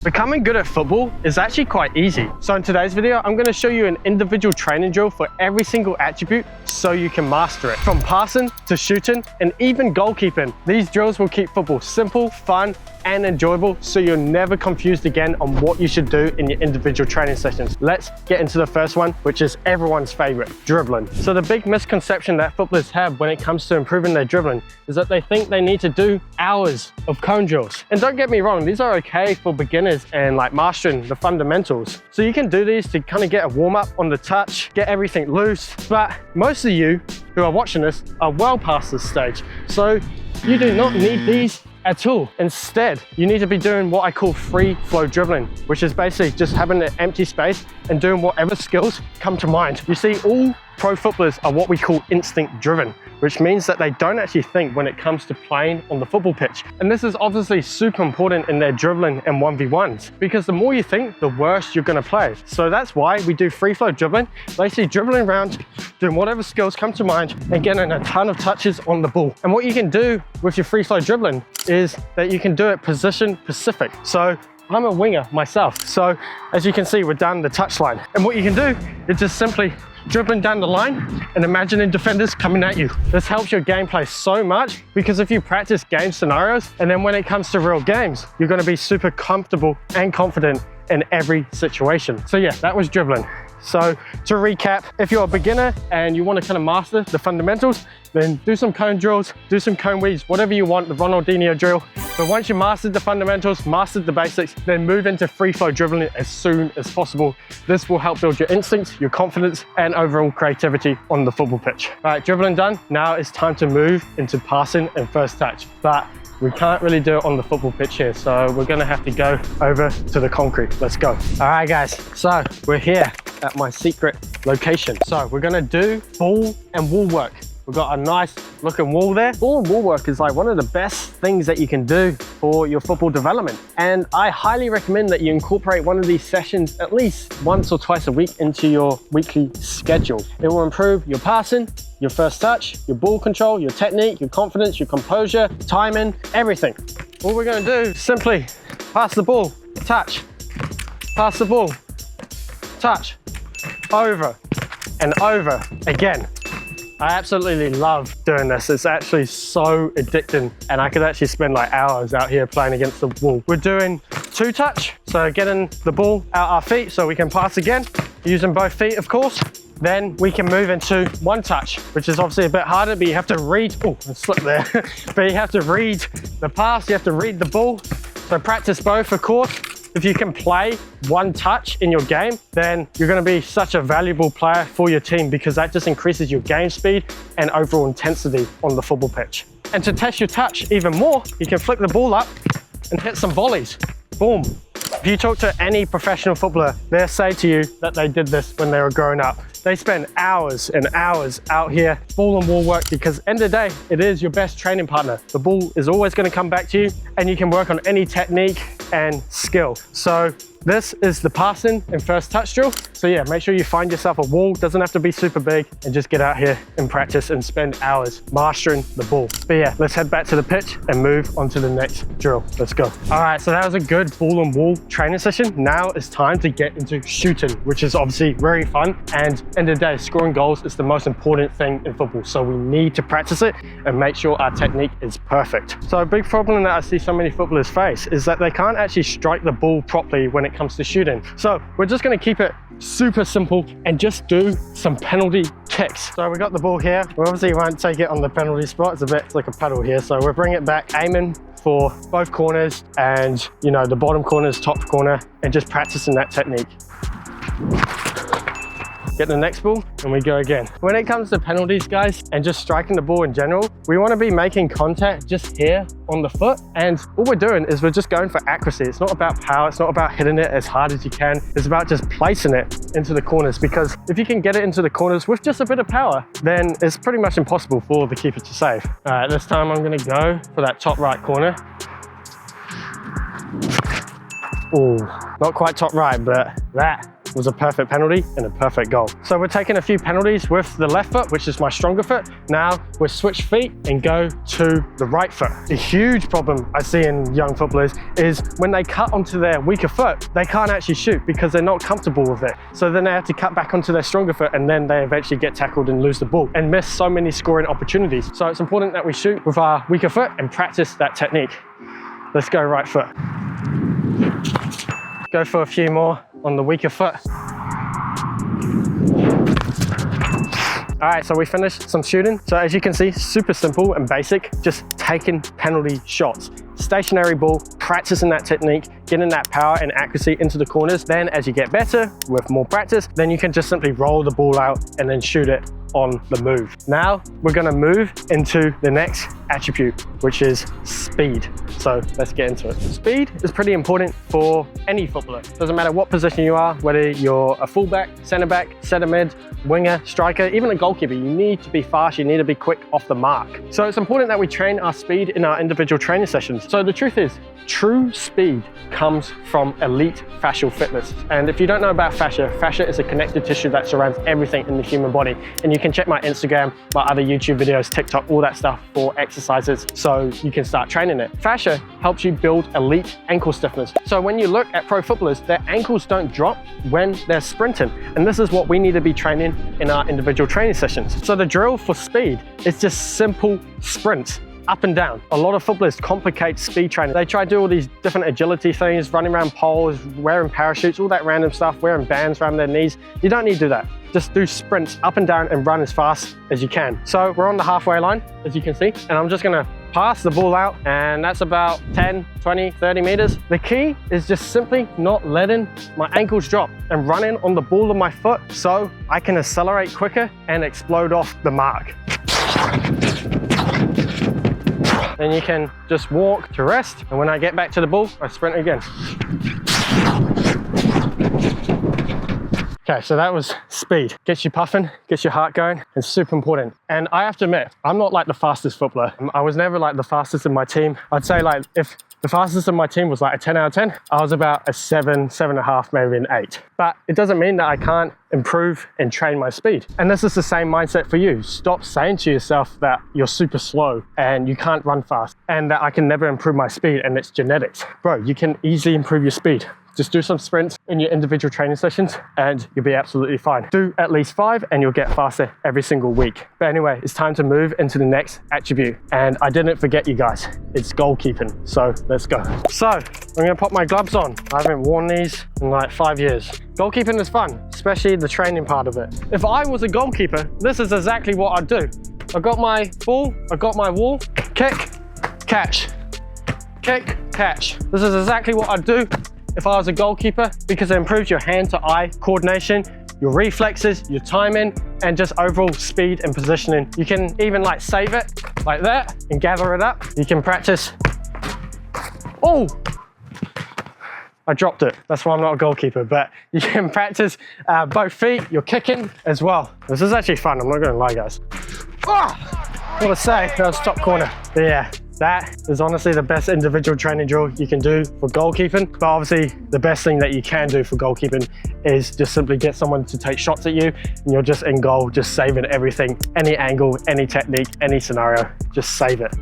Becoming good at football is actually quite easy. So in today's video, I'm going to show you an individual training drill for every single attribute so you can master it. From passing to shooting and even goalkeeping. These drills will keep football simple, fun, and enjoyable so you're never confused again on what you should do in your individual training sessions. Let's get into the first one, which is everyone's favorite, dribbling. So the big misconception that footballers have when it comes to improving their dribbling is that they think they need to do hours of cone drills. And don't get me wrong, these are okay for beginners and like mastering the fundamentals. So you can do these to kind of get a warm up on the touch, get everything loose. But most of you who are watching this are well past this stage. So you do not need these at all. Instead, you need to be doing what I call free flow dribbling, which is basically just having an empty space and doing whatever skills come to mind. You see, all pro footballers are what we call instinct driven, which means that they don't actually think when it comes to playing on the football pitch. And this is obviously super important in their dribbling and 1v1s, because the more you think, the worse you're gonna play. So that's why we do free flow dribbling, basically dribbling around, doing whatever skills come to mind and getting a ton of touches on the ball. And what you can do with your free flow dribbling is that you can do it position specific. So I'm a winger myself. So as you can see, we're down the touchline. And what you can do is just simply dribbling down the line and imagining defenders coming at you. This helps your gameplay so much because if you practice game scenarios and then when it comes to real games, you're going to be super comfortable and confident in every situation. So yeah, that was dribbling. So to recap, if you're a beginner and you want to kind of master the fundamentals, then do some cone drills, do some cone weaves, whatever you want, the Ronaldinho drill. But once you mastered the fundamentals, mastered the basics, then move into free flow dribbling as soon as possible. This will help build your instincts, your confidence, and overall creativity on the football pitch. All right, dribbling done. Now it's time to move into passing and first touch. But we can't really do it on the football pitch here, so we're gonna have to go over to the concrete. Let's go. All right, guys, so we're here at my secret location. So we're gonna do ball and wall work. We've got a nice looking wall there. Ball and wall work is like one of the best things that you can do for your football development. And I highly recommend that you incorporate one of these sessions at least once or twice a week into your weekly schedule. It will improve your passing, your first touch, your ball control, your technique, your confidence, your composure, timing, everything. All we're gonna do is simply pass the ball, touch, pass the ball, touch, over and over again. I absolutely love doing this. It's actually so addicting and I could actually spend like hours out here playing against the wall. We're doing two touch, so getting the ball out our feet so we can pass again, using both feet of course. Then we can move into one touch, which is obviously a bit harder, but you have to read, oh, I slipped there. But you have to read the pass, you have to read the ball. So practice both of course. If you can play one touch in your game, then you're going to be such a valuable player for your team because that just increases your game speed and overall intensity on the football pitch. And to test your touch even more, you can flick the ball up and hit some volleys. Boom. If you talk to any professional footballer, they'll say to you that they did this when they were growing up. They spend hours and hours out here, ball and wall work, because end of the day, it is your best training partner. The ball is always going to come back to you and you can work on any technique and skill. So this is the passing and first touch drill. So yeah, make sure you find yourself a wall. Doesn't have to be super big and just get out here and practice and spend hours mastering the ball. But yeah, let's head back to the pitch and move on to the next drill. Let's go. All right, so that was a good ball and wall training session. Now it's time to get into shooting, which is obviously very fun. And end of the day, scoring goals is the most important thing in football. So we need to practice it and make sure our technique is perfect. So a big problem that I see so many footballers face is that they can't actually strike the ball properly when it comes to shooting. So we're just going to keep it super simple and just do some penalty kicks. So we got the ball here. We obviously won't take it on the penalty spot. It's a bit like a paddle here. So we'll bring it back, aiming for both corners and, you know, the bottom corners, top corner, and just practicing that technique. Get the next ball and we go again. When it comes to penalties, guys, and just striking the ball in general, we want to be making contact just here on the foot. And all we're doing is we're just going for accuracy. It's not about power. It's not about hitting it as hard as you can. It's about just placing it into the corners, because if you can get it into the corners with just a bit of power, then it's pretty much impossible for the keeper to save. All right, this time I'm going to go for that top right corner. Oh, not quite top right, but that was a perfect penalty and a perfect goal. So we're taking a few penalties with the left foot, which is my stronger foot. Now we'll switch feet and go to the right foot. A huge problem I see in young footballers is when they cut onto their weaker foot, they can't actually shoot because they're not comfortable with it. So then they have to cut back onto their stronger foot, and then they eventually get tackled and lose the ball and miss so many scoring opportunities. So it's important that we shoot with our weaker foot and practice that technique. Let's go right foot. Go for a few more on the weaker foot. All right, so we finished some shooting. So as you can see, super simple and basic, just taking penalty shots. Stationary ball, practicing that technique, getting that power and accuracy into the corners. Then as you get better with more practice, then you can just simply roll the ball out and then shoot it on the move. Now we're gonna move into the next attribute, which is speed. So let's get into it. Speed is pretty important for any footballer. Doesn't matter what position you are, whether you're a fullback, centre back, centre mid, winger, striker, even a goalkeeper, you need to be fast, you need to be quick off the mark. So it's important that we train our speed in our individual training sessions. So the truth is, true speed comes from elite fascial fitness. And if you don't know about fascia, fascia is a connective tissue that surrounds everything in the human body. And you can check my Instagram, my other YouTube videos, TikTok, all that stuff for exercises so you can start training it. Fascia helps you build elite ankle stiffness. So when you look at pro footballers, their ankles don't drop when they're sprinting. And this is what we need to be training in our individual training sessions. So the drill for speed is just simple sprints. Up and down. A lot of footballers complicate speed training. They try to do all these different agility things, running around poles, wearing parachutes, all that random stuff, wearing bands around their knees. You don't need to do that. Just do sprints up and down and run as fast as you can. So we're on the halfway line, as you can see, and I'm just gonna pass the ball out, and that's about 10, 20, 30 meters. The key is just simply not letting my ankles drop and running on the ball of my foot so I can accelerate quicker and explode off the mark. Then you can just walk to rest, and when I get back to the ball, I sprint again. Okay, so that was speed. Gets you puffing, gets your heart going, and super important. And I have to admit, I'm not like the fastest footballer. I was never like the fastest in my team. I'd say like if the fastest in my team was like a 10 out of 10, I was about a 7, 7.5, maybe an 8. But it doesn't mean that I can't improve and train my speed. And this is the same mindset for you. Stop saying to yourself that you're super slow and you can't run fast and that I can never improve my speed and it's genetics. Bro, you can easily improve your speed. Just do some sprints in your individual training sessions and you'll be absolutely fine. Do at least 5 and you'll get faster every single week. But anyway, it's time to move into the next attribute. And I didn't forget you guys, it's goalkeeping. So let's go. So I'm gonna pop my gloves on. I haven't worn these in like 5 years. Goalkeeping is fun, especially the training part of it. If I was a goalkeeper, this is exactly what I'd do. I got my ball, I got my wall, kick, catch, kick, catch. This is exactly what I'd do if I was a goalkeeper, because it improves your hand-to-eye coordination, your reflexes, your timing, and just overall speed and positioning. You can even like save it like that and gather it up. You can practice. Oh, I dropped it. That's why I'm not a goalkeeper, but you can practice both feet, you're kicking as well. This is actually fun, I'm not gonna lie, guys. Oh, what a save, that was top corner. But yeah. That is honestly the best individual training drill you can do for goalkeeping. But obviously the best thing that you can do for goalkeeping is just simply get someone to take shots at you and you're just in goal, just saving everything, any angle, any technique, any scenario, just save it.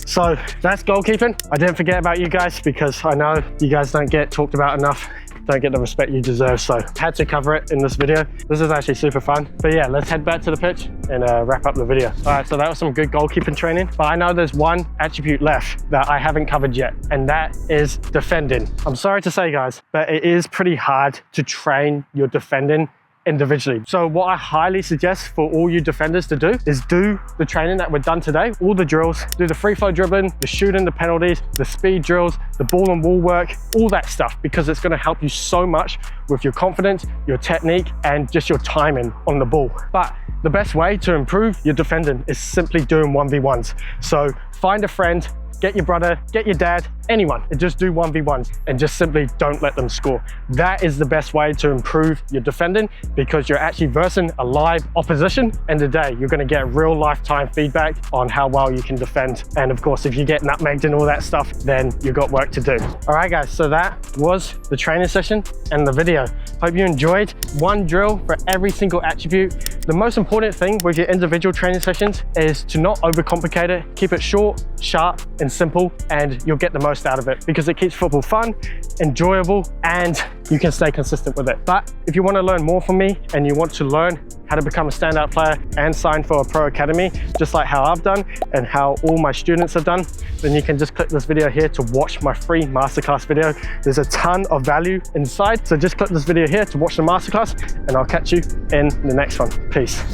So that's goalkeeping. I didn't forget about you guys because I know you guys don't get talked about enough. Don't get the respect you deserve, so had to cover it in this video. This is actually super fun. But yeah, let's head back to the pitch and wrap up the video. All right, so that was some good goalkeeping training, but I know there's one attribute left that I haven't covered yet, and that is defending. I'm sorry to say, guys, but it is pretty hard to train your defending individually. So what I highly suggest for all you defenders to do is do the training that we've done today, all the drills, do the free flow dribbling, the shooting, the penalties, the speed drills, the ball and wall work, all that stuff, because it's going to help you so much with your confidence, your technique, and just your timing on the ball. But the best way to improve your defending is simply doing 1v1s. So find a friend, get your brother, get your dad, anyone, and just do 1v1s and just simply don't let them score. That is the best way to improve your defending, because you're actually versing a live opposition, and today you're going to get real lifetime feedback on how well you can defend. And of course, if you get nutmegged and all that stuff, then you've got work to do. All right, guys, so that was the training session and the video. Hope you enjoyed. One drill for every single attribute. The most important thing with your individual training sessions is to not overcomplicate it. Keep it short, sharp, and simple, and you'll get the most out of it because it keeps football fun, enjoyable, and you can stay consistent with it. But if you want to learn more from me and you want to learn how to become a standout player and sign for a pro academy, just like how I've done and how all my students have done, then you can just click this video here to watch my free masterclass video. There's a ton of value inside, so just click this video here to watch the masterclass, and I'll catch you in the next one. Peace.